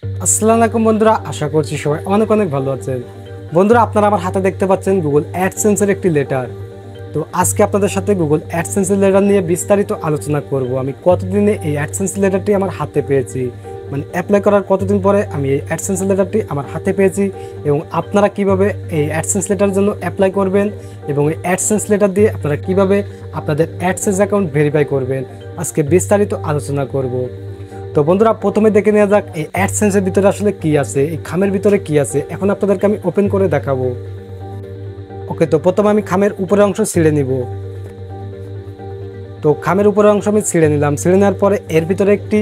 আসসালামু আলাইকুম বন্ধুরা, আশা করছি সবাই অনেক অনেক ভালো আছেন। বন্ধুরা, আপনারা আমার হাতে দেখতে পাচ্ছেন গুগল অ্যাডসেন্সের একটি লেটার। তো আজকে আপনাদের সাথে গুগল অ্যাডসেন্সের লেটার নিয়ে বিস্তারিত আলোচনা করব। আমি কতদিনে এই অ্যাডসেন্স লেটারটি আমার হাতে পেয়েছি, মানে অ্যাপ্লাই করার কতদিন পরে আমি এই অ্যাডসেন্স লেটারটি আমার হাতে পেয়েছি, এবং আপনারা কিভাবে এই অ্যাডসেন্স লেটারের জন্য অ্যাপ্লাই করবেন এবং এই অ্যাডসেন্স লেটার দিয়ে আপনারা কিভাবে আপনাদের অ্যাডসেন্স অ্যাকাউন্ট ভেরিফাই করবেন, আজকে বিস্তারিত আলোচনা করব। তো বন্ধুরা, প্রথমে দেখে নেওয়া যাক এই অ্যাডসেন্সের ভিতরে আসলে কি আছে, এই খামের ভিতরে কি আছে। এখন আপনাদেরকে আমি ওপেন করে দেখাবো। ওকে, তো প্রথমে আমি খামের উপরের অংশ ছিঁড়ে নিব। তো খামের উপরের অংশ আমি ছিঁড়ে নিলাম। ছিঁড়ে নেওয়ার পরে এর ভিতরে একটি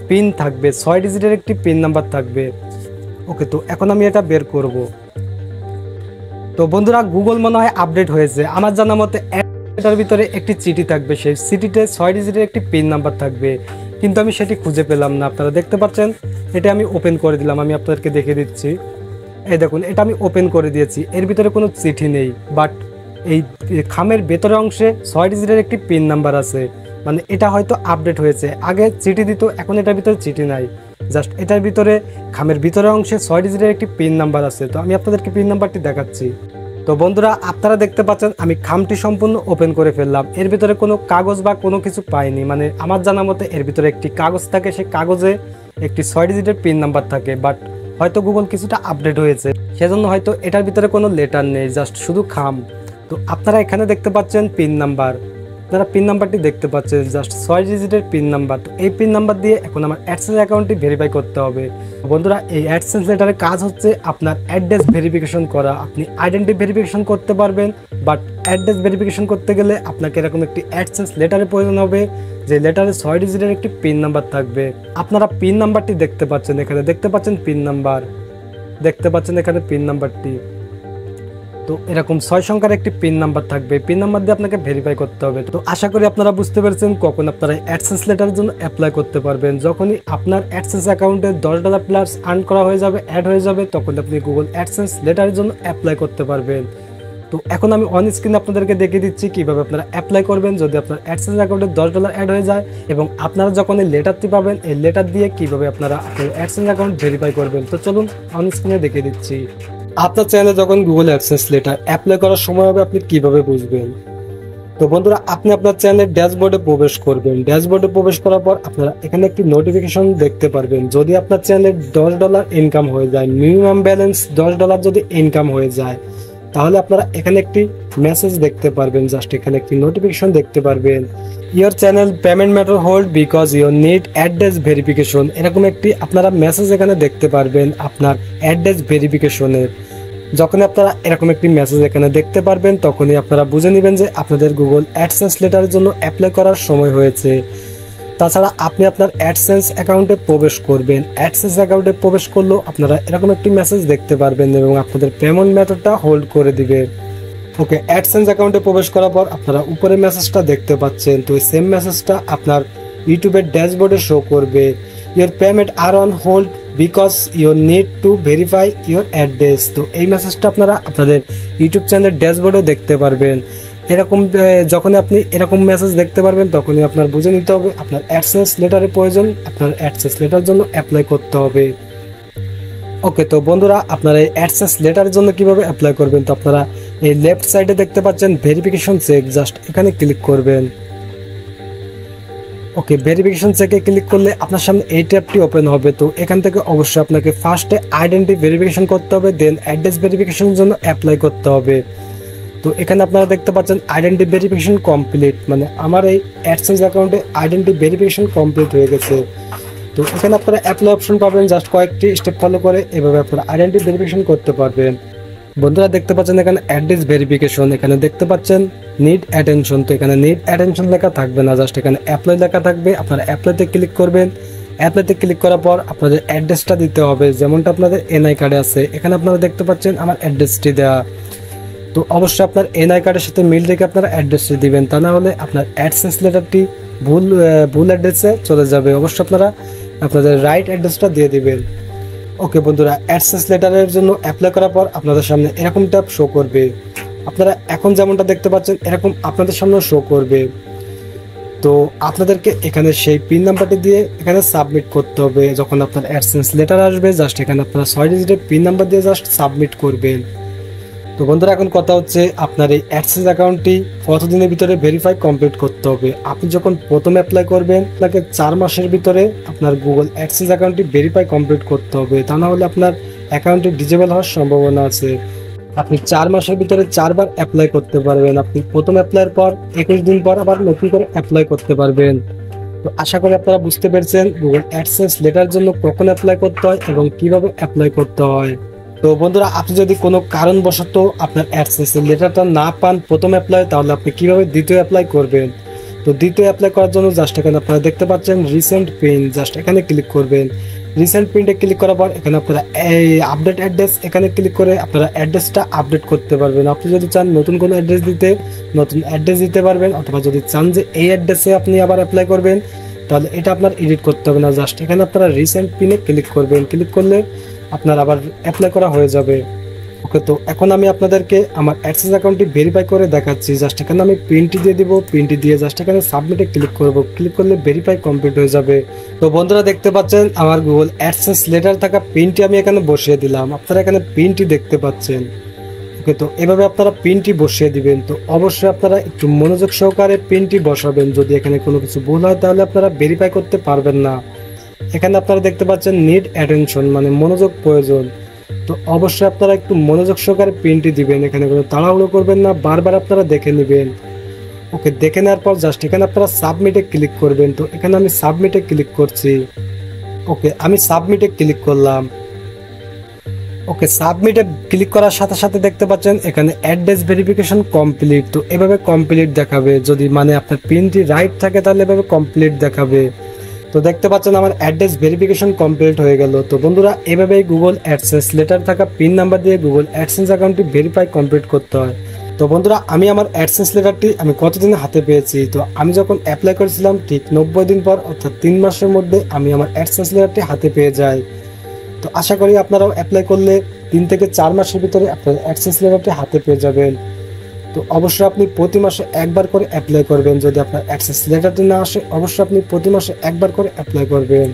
পিন থাকবে, 6 ডিজিটের একটি পিন নাম্বার থাকবে। ওকে, তো এখন আমি এটা বের করব। তো বন্ধুরা, গুগল মনে হয় আপডেট হয়েছে। আমার জানা মতে এটার ভিতরে একটি চিঠি থাকবে, সেই চিঠিতে 6 ডিজিটের একটি পিন নাম্বার থাকবে, কিন্তু আমি সেটি খুঁজে পেলাম না। আপনারা দেখতে পাচ্ছেন, এটা আমি ওপেন করে দিলাম। আমি আপনাদেরকে দেখিয়ে দিচ্ছি। এই দেখুন, এটা আমি ওপেন করে দিয়েছি। এর ভিতরে কোনো চিঠি নেই, বাট এই খামের ভেতরের অংশে 6 ডিজিটের একটি পিন নাম্বার আছে। মানে এটা হয়তো আপডেট হয়েছে। আগে চিঠি দিত, এখন এটার ভিতরে চিঠি নাই। জাস্ট এটার ভিতরে খামের ভিতরের অংশে 6 ডিজিটের একটি পিন নাম্বার আছে। তো আমি আপনাদেরকে পিন নাম্বারটি দেখাচ্ছি। তো বন্ধুরা, আপনারা দেখতে পাচ্ছেন আমি খামটি সম্পূর্ণ ওপেন করে ফেললাম। এর ভিতরে কোনো কাগজ বা কোনো কিছু পাইনি। মানে আমার জানা মতে এর ভিতরে একটি কাগজ থাকে, সেই কাগজে একটি 6 ডিজিটের পিন নাম্বার থাকে, বাট হয়তো গুগল কিছুটা আপডেট হয়েছে, সেজন্য হয়তো এটার ভিতরে কোনো লেটার নেই, জাস্ট শুধু খাম। তো আপনারা এখানে দেখতে পাচ্ছেন পিন নাম্বার। আপনারা পিন নাম্বারটি দেখতে পাচ্ছেন, জাস্ট 6 ডিজিটের পিন নাম্বার। তো এই পিন নাম্বার দিয়ে এখন আমার অ্যাডসেন্স অ্যাকাউন্টটি ভেরিফাই করতে হবে। বন্ধুরা, এই অ্যাডসেন্স লেটারের কাজ হচ্ছে আপনার অ্যাড্রেস ভেরিফিকেশন করা। আপনি আইডেন্টি ভেরিফিকেশন করতে পারবেন, বাট অ্যাড্রেস ভেরিফিকেশন করতে গেলে আপনাকে এরকম একটি অ্যাডসেন্স লেটারের প্রয়োজন হবে, যে লেটারে 6 ডিজিটের একটি পিন নাম্বার থাকবে। আপনারা পিন নাম্বারটি দেখতে পাচ্ছেন, এখানে দেখতে পাচ্ছেন পিন নাম্বার, দেখতে পাচ্ছেন এখানে পিন নাম্বারটি। তো এরকম 6 সংখ্যার একটি পিন নাম্বার থাকবে। পিন নাম্বার দিয়ে আপনাকে ভেরিফাই করতে হবে। তো আশা করি আপনারা বুঝতে পেরেছেন কখন আপনারা অ্যাডসেন্স লেটারের জন্য অ্যাপ্লাই করতে পারবেন। যখনই আপনার অ্যাডসেন্স অ্যাকাউন্টে $10 প্লাস আর্ন করা হয়ে যাবে, অ্যাড হয়ে যাবে, তখন আপনি গুগল অ্যাডসেন্স লেটারের জন্য অ্যাপ্লাই করতে পারবেন। তো এখন আমি অন স্ক্রিনে আপনাদেরকে দেখিয়ে দিচ্ছি কিভাবে আপনারা অ্যাপ্লাই করবেন যদি আপনার অ্যাডসেন্স অ্যাকাউন্টে $10 অ্যাড হয়ে যায়, এবং আপনারা যখন এই লেটারটি পাবেন, এই লেটার দিয়ে কিভাবে আপনারা আপনার অ্যাডসেন্স অ্যাকাউন্ট ভেরিফাই করবেন। তো চলুন অন স্ক্রিনে দেখিয়ে দিচ্ছি। আপনার চ্যানেলে যখন গুগল অ্যাডসেন্স লেটার অ্যাপ্লাই করার সময় হবে, আপনি কিভাবে বুঝবেন। তো বন্ধুরা, আপনি আপনার চ্যানেলের ড্যাশবোর্ডে প্রবেশ করবেন। ড্যাশবোর্ডে প্রবেশ করার পর আপনারা এখানে একটি নোটিফিকেশন দেখতে পারবেন। যদি আপনার চ্যানেলে $10 ইনকাম হয়ে যায়, মিনিমাম ব্যালেন্স $10 যদি ইনকাম হয়ে যায়, তাহলে আপনারা এখানে একটি মেসেজ দেখতে পারবেন। জাস্ট এখানে একটি নোটিফিকেশন দেখতে পারবেন, your channel payment matter hold because your need address verification. এরকম একটি আপনারা মেসেজ এখানে দেখতে পারবেন আপনার অ্যাড্রেস ভেরিফিকেশনের। যখন আপনারা এরকম একটি মেসেজ এখানে দেখতে পারবেন, তখনই আপনারা বুঝে নেবেন যে আপনাদের গুগল অ্যাডসেন্স লেটারের জন্য অ্যাপ্লাই করার সময় হয়েছে। তাছাড়া আপনি আপনার অ্যাডসেন্স অ্যাকাউন্টে প্রবেশ করবেন। অ্যাডসেন্স অ্যাকাউন্টে প্রবেশ করলেও আপনারা এরকম একটি মেসেজ দেখতে পারবেন এবং আপনাদের পেমেন্ট মেথডটা হোল্ড করে দিবে। ওকে, অ্যাডসেন্স অ্যাকাউন্টে প্রবেশ করার পর আপনারা উপরে মেসেজটা দেখতে পাচ্ছেন। তো এই সেম মেসেজটা আপনার ইউটিউবের ড্যাশবোর্ডে শো করবে, your payment are on hold because you need to verify your address. তো এই মেসেজটা আপনারা আপনাদের ইউটিউব চ্যানেলের ড্যাশবোর্ডেও দেখতে পারবেন। এরকম যখনই আপনি এরকম মেসেজ দেখতে পারবেন, তখনই আপনার বুঝে নিতে হবে আপনার অ্যাডসেন্স লেটারের প্রয়োজন, আপনার অ্যাডসেন্স লেটার জন্য অ্যাপ্লাই করতে হবে। ওকে, তো বন্ধুরা, আপনারা এই অ্যাডসেন্স লেটারের জন্য কিভাবে অ্যাপ্লাই করবেন, তো আপনারা এই লেফট সাইডে দেখতে পাচ্ছেন ভেরিফিকেশন চেক, জাস্ট এখানে ক্লিক করবেন। ওকে, ভেরিফিকেশন চেকে ক্লিক করলে আপনার সামনে এই ট্যাবটি ওপেন হবে। তো এখান থেকে অবশ্যই আপনাকে ফার্স্টে আইডেন্টি ভেরিফিকেশন করতে হবে, দেন অ্যাড্রেস ভেরিফিকেশনের জন্য অ্যাপ্লাই করতে হবে। তো এখানে আপনারা দেখতে পাচ্ছেন আইডেন্টি ভেরিফিকেশন কমপ্লিট, মানে আমার এই অ্যাডসেন্স অ্যাকাউন্টে আইডেন্টি ভেরিফিকেশন কমপ্লিট হয়ে গেছে। তো এখানে আপনারা অ্যাপ্লাই অপশন পাবেন, জাস্ট কয়েকটি স্টেপ ফলো করে এভাবে আপনারা আইডেন্টি ভেরিফিকেশন করতে পারবেন। বন্ধুরা, দেখতে পাচ্ছেন এখানে অ্যাড্রেস ভেরিফিকেশন, এখানে দেখতে পাচ্ছেন নিড অ্যাটেনশন। তো এখানে নিড অ্যাটেনশন লেখা থাকবে না, জাস্ট এখানে অ্যাপ্লাই লেখা থাকবে। আপনারা অ্যাপ্লাইতে ক্লিক করবেন। অ্যাপ্লাইতে ক্লিক করার পর আপনাদের অ্যাড্রেসটা দিতে হবে, যেমনটা আপনাদের এনআই কার্ডে আছে। এখানে আপনারা দেখতে পাচ্ছেন আমার অ্যাড্রেসটি দেওয়া। তো অবশ্যই আপনার এনআই কার্ডের সাথে মিল রেখে আপনারা অ্যাড্রেসটি দিবেন, তা না হলে আপনার অ্যাডসেন্স লেটারটি ভুল অ্যাড্রেসে চলে যাবে। অবশ্যই আপনারা আপনাদের রাইট অ্যাড্রেসটা দিয়ে দিবেন। ওকে বন্ধুরা, অ্যাডসেন্স লেটারের জন্য অ্যাপ্লাই করার পর আপনাদের সামনে এরকম ট্যাব শো করবে। আপনারা এখন যেমনটা দেখতে পাচ্ছেন এরকম আপনাদের সামনে শো করবে। তো আপনাদেরকে এখানে সেই পিন নাম্বারটি দিয়ে এখানে সাবমিট করতে হবে। যখন আপনার অ্যাডসেন্স লেটার আসবে জাস্ট এখানে আপনারা 6 ডিজিটের পিন নাম্বার দিয়ে জাস্ট সাবমিট করবেন। তো বন্ধুরা এখন কথা হচ্ছে আপনার এই অ্যাডসেন্স অ্যাকাউন্টটি কতদিনের ভিতরে ভেরিফাই কমপ্লিট করতে হবে। আপনি যখন প্রথম অ্যাপ্লাই করবেন আপনাকে 4 মাসের ভিতরে আপনার গুগল অ্যাডসেন্স অ্যাকাউন্টটি ভেরিফাই কমপ্লিট করতে হবে, তা না হলে আপনার অ্যাকাউন্টটি ডিজেবল হওয়ার সম্ভাবনা আছে। আপনি 4 মাসের ভিতরে 4 বার অ্যাপ্লাই করতে পারবেন। আপনি প্রথম অ্যাপ্লাইয়ের পর 21 দিন পর আবার নতুন করে অ্যাপ্লাই করতে পারবেন। তো আশা করি আপনারা বুঝতে পেরেছেন গুগল অ্যাডসেন্স লেটার জন্য কখন অ্যাপ্লাই করতে হয় এবং কিভাবে অ্যাপ্লাই করতে হয়। তো বন্ধুরা আপনি যদি কোনো কারণবশত আপনার অ্যাডসেন্স লেটারটা না পান প্রথম অ্যাপ্লাই, তাহলে আপনি কিভাবে দ্বিতীয় অ্যাপ্লাই করবেন। তো দ্বিতীয় অ্যাপ্লাই করার জন্য জাস্ট এখানে আপনারা দেখতে পাচ্ছেন রিসেন্ট পিন, জাস্ট এখানে ক্লিক করবেন। রিসেন্ট পিনটা ক্লিক করার পর এখানে আপনারা এই আপডেট অ্যাড্রেস এখানে ক্লিক করে আপনারা অ্যাড্রেসটা আপডেট করতে পারবেন। আপনি যদি চান নতুন কোনো অ্যাড্রেস দিতে নতুন অ্যাড্রেস দিতে পারবেন, অথবা যদি চান যে এই অ্যাড্রেসে আপনি আবার অ্যাপ্লাই করবেন তাহলে এটা আপনার এডিট করতে হবে না। জাস্ট এখানে আপনারা রিসেন্ট পিনে ক্লিক করবেন, ক্লিক করলে আপনার আবার অ্যাপ্লাই করা হয়ে যাবে। ওকে, তো এখন আমি আপনাদেরকে আমার অ্যাডসেন্স অ্যাকাউন্টটি ভেরিফাই করে দেখাচ্ছি। জাস্ট এখানে আমি পিনটি দিয়ে দিব, পিনটি দিয়ে জাস্ট এখানে সাবমিটে ক্লিক করব, ক্লিক করলে ভেরিফাই কমপ্লিট হয়ে যাবে। তো বন্ধুরা দেখতে পাচ্ছেন আমার গুগল অ্যাডসেন্স লেটার থাকা পিনটি আমি এখানে বসিয়ে দিলাম। আপনারা এখানে পিনটি দেখতে পাচ্ছেন। ওকে, তো এভাবে আপনারা পিনটি বসিয়ে দিবেন। তো অবশ্যই আপনারা একটু মনোযোগ সহকারে পিনটি বসাবেন। যদি এখানে কোনো কিছু ভুল হয় তাহলে আপনারা ভেরিফাই করতে পারবেন না। এখানে আপনারা দেখতে পাচ্ছেন নিড অ্যাটেনশন, মানে মনোযোগ প্রয়োজন। তো অবশ্যই আপনারা একটু মনোযোগ সহকারে পিনটি দিবেন, এখানে কোনো তাড়াহুড়ো করবেন না, বারবার আপনারা দেখে নেবেন। ওকে, দেখে নেওয়ার পর জাস্ট এখানে আপনারা সাবমিটে ক্লিক করবেন। তো এখানে আমি সাবমিটে ক্লিক করছি। ওকে, আমি সাবমিটে ক্লিক করলাম। ওকে, সাবমিটে ক্লিক করার সাথে সাথে দেখতে পাচ্ছেন এখানে অ্যাড্রেস ভেরিফিকেশন কমপ্লিট। তো এভাবে কমপ্লিট দেখাবে, যদি মানে আপনার পিনটি রাইট থাকে তাহলে এভাবে কমপ্লিট দেখাবে। তো দেখতে পাচ্ছেন আমার অ্যাড্রেস ভেরিফিকেশন কমপ্লিট হয়ে গেল। তো বন্ধুরা এভাবেই গুগল অ্যাডসেন্স লেটার থাকা পিন নাম্বার দিয়ে গুগল অ্যাডসেন্স অ্যাকাউন্টটি ভেরিফাই কমপ্লিট করতে হয়। তো বন্ধুরা আমি আমার অ্যাডসেন্স লেটারটি আমি কতদিনে হাতে পেয়েছি, তো আমি যখন অ্যাপ্লাই করেছিলাম ঠিক 90 দিন পর, অর্থাৎ 3 মাসের মধ্যে আমি আমার অ্যাডসেন্স লেটারটি হাতে পেয়ে যাই। তো আশা করি আপনারাও অ্যাপ্লাই করলে 3 থেকে 4 মাসের ভিতরে আপনার অ্যাডসেন্স লেটারটি হাতে পেয়ে যাবেন। তো অবশ্যই আপনি প্রতি মাসে একবার করে অ্যাপ্লাই করবেন। যদি আপনার অ্যাডসেন্স লেটারটি না আসে অবশ্যই আপনি প্রতি মাসে একবার করে অ্যাপ্লাই করবেন।